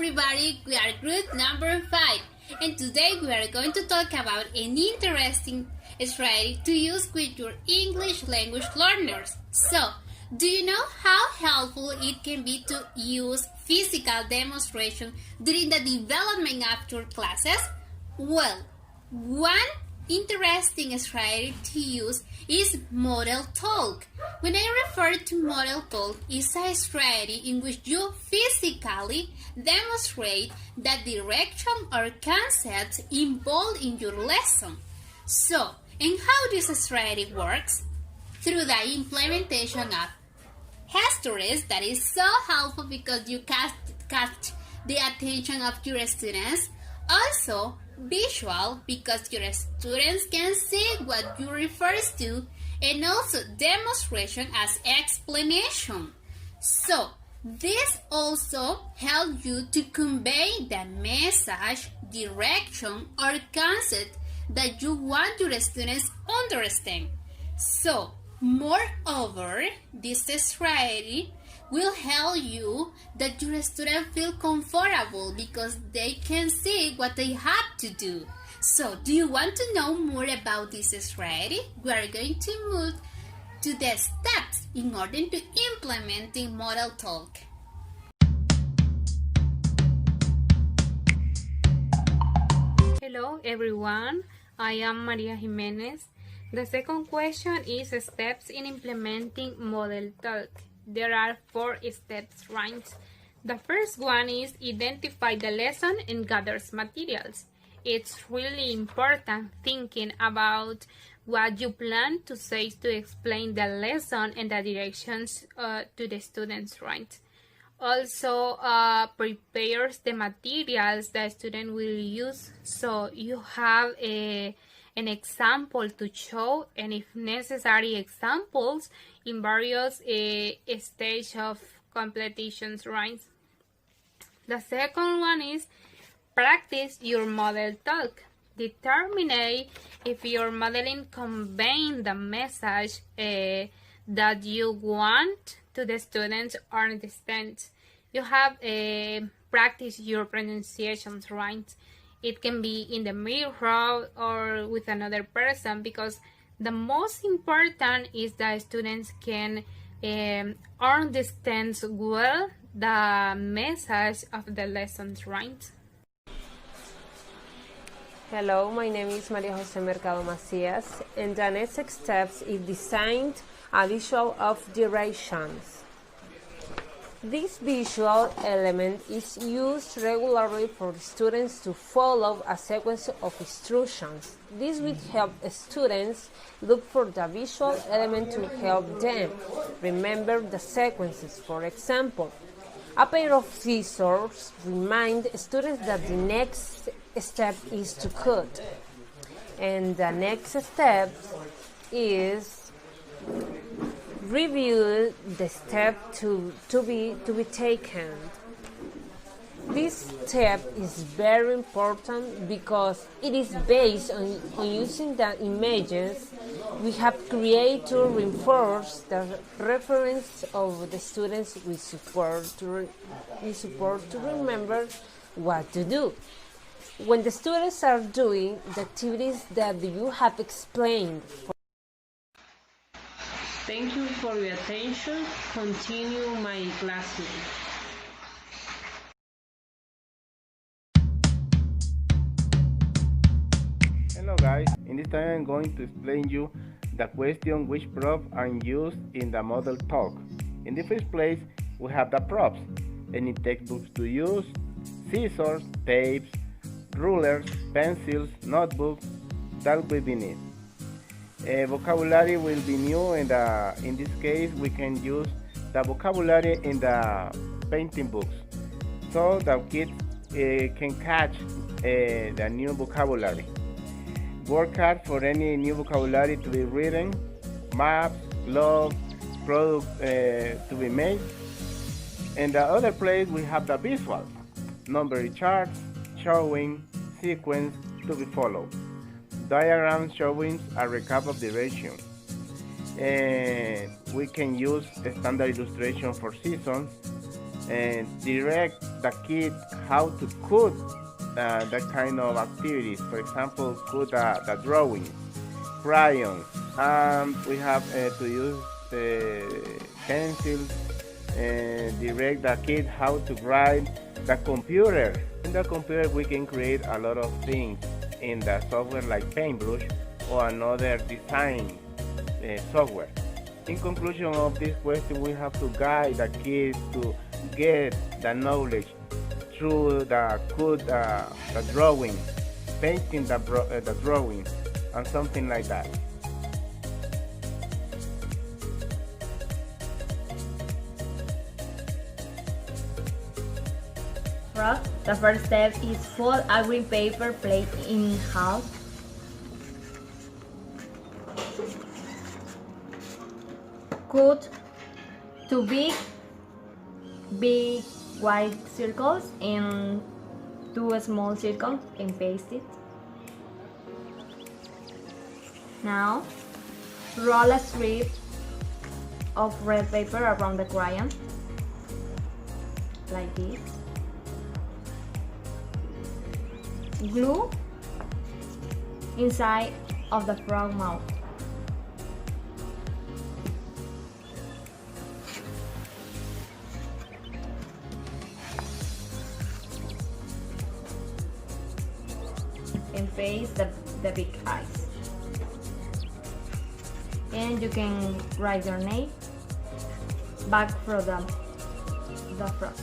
everybody, we are group number 5 and today we are going to talk about an interesting strategy to use with your English language learners. So, do you know how helpful it can be to use physical demonstration during the development of your classes? Well, one interesting strategy to use is model talk. When I refer to model talk, it's a strategy in which you physically demonstrate the direction or concepts involved in your lesson. So, and how this strategy works? Through the implementation of histories that is so helpful because you catch the attention of your students. Also, visual because your students can see what you refer to, and also demonstration as explanation. So, this also helps you to convey the message, direction, or concept that you want your students to understand. So, moreover, this strategy will help you that your students feel comfortable because they can see what they have to do. So, do you want to know more about this strategy? We are going to move to the steps in order to implementing model talk. Hello everyone, I am Maria Jimenez. The second question is steps in implementing model talk. There are 4 steps, right? The first one is identify the lesson and gather materials. It's really important thinking about what you plan to say to explain the lesson and the directions to the students, right? Also, prepares the materials the student will use, so you have an example to show, and if necessary, examples in various stage of competitions, right? The second one is practice your model talk. Determine if your modeling conveying the message that you want to the students or understand. You have practice your pronunciations, right? It can be in the mirror or with another person, because the most important is that students can understand well the message of the lessons, right? Hello, my name is Maria Jose Mercado Macias, and the next steps is designed a visual of directions. This visual element is used regularly for students to follow a sequence of instructions. This will help students look for the visual element to help them remember the sequences. For example, a pair of scissors remind students that the next step is to cut, and the next step is review the step to be taken. This step is very important because it is based on using the images we have created to reinforce the reference of the students we support to remember what to do. When the students are doing the activities that you have explained. Thank you for your attention. Continue my class now. Hello guys, in this time I'm going to explain you the question which props are used in the model talk. In the first place, we have the props, any textbooks to use, scissors, tapes, rulers, pencils, notebooks, that will be needed. Vocabulary will be new, and in this case we can use the vocabulary in the painting books so the kids can catch the new vocabulary. Work hard for any new vocabulary to be written, maps, gloves, products to be made. In the other place we have the visual, number charts showing sequence to be followed. Diagrams showing a recap of direction. We can use a standard illustration for seasons and direct the kids how to code that kind of activities. For example, code the drawing, crayons, and we have to use the pencils and direct the kid how to write the computer. In the computer, we can create a lot of things in the software like Paintbrush or another design software. In conclusion of this question, we have to guide the kids to get the knowledge through the code, the drawing, painting the drawing, and something like that. The first step is fold a green paper plate in half. Cut two big white circles and two small circles and paste it. Now roll a strip of red paper around the crayon like this. Glue inside of the frog mouth. And face the big eyes. And you can write your name back from the frog.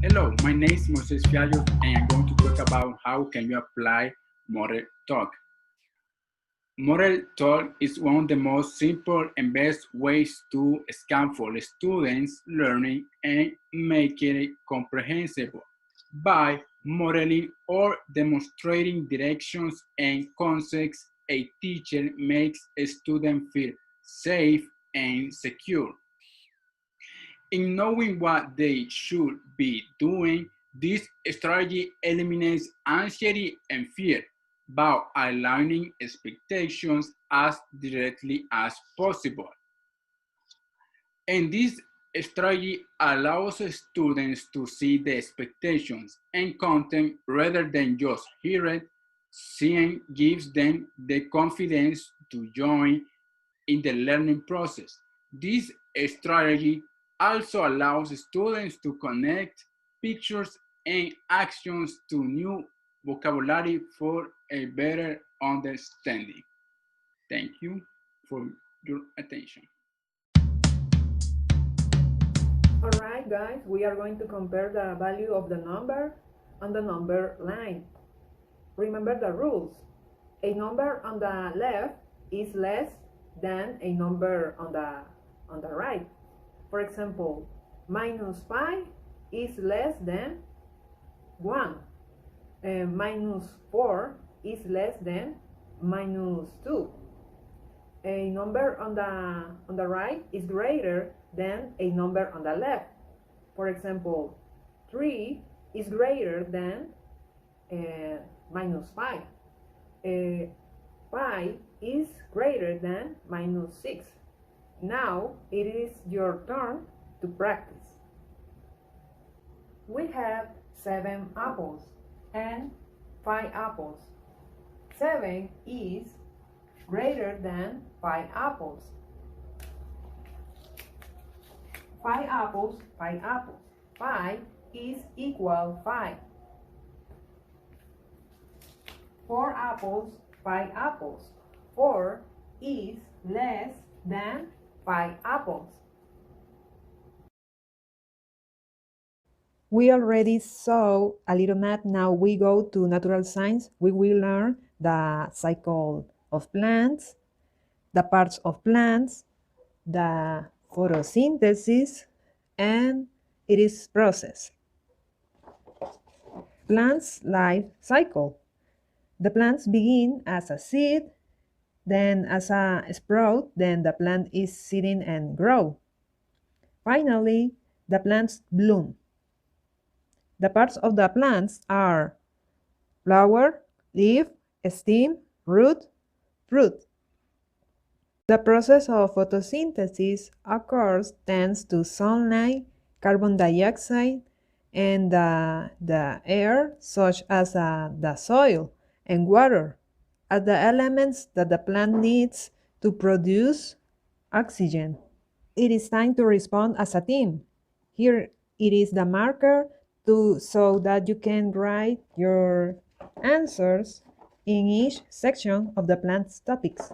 Hello, my name is Moises Fiallos and I'm going to talk about how can you apply Model Talk. Model Talk is one of the most simple and best ways to scaffold students' learning and make it comprehensible by modeling or demonstrating directions and concepts. A teacher makes a student feel safe and secure. In knowing what they should be doing, this strategy eliminates anxiety and fear by aligning expectations as directly as possible. And this strategy allows students to see the expectations and content rather than just hear it. Seeing gives them the confidence to join in the learning process. This strategy also allows students to connect pictures and actions to new vocabulary for a better understanding. Thank you for your attention. Alright guys, we are going to compare the value of the number and the number line. Remember the rules. A number on the left is less than a number on the right. For example, minus 5 is less than 1. Minus 4 is less than minus 2. A number on the right is greater than a number on the left. For example, 3 is greater than minus 5. 5 is greater than minus 6. Now it is your turn to practice. We have 7 apples and 5 apples. 7 is greater than 5 apples. 5 apples, 5 apples. 5 is equal 5. 4 apples, 5 apples. 4 is less than 5 apples. We already saw a little math. Now we go to natural science. We will learn the cycle of plants, the parts of plants, the photosynthesis, and its process. Plants' life cycle. The plants begin as a seed, then as a sprout, then the plant is sitting and grow. Finally, the plants bloom. The parts of the plants are flower, leaf, stem, root, fruit. The process of photosynthesis occurs thanks to sunlight, carbon dioxide, and the air, such as the soil and water, are the elements that the plant needs to produce oxygen. It is time to respond as a team. Here it is the marker so that you can write your answers in each section of the plant's topics.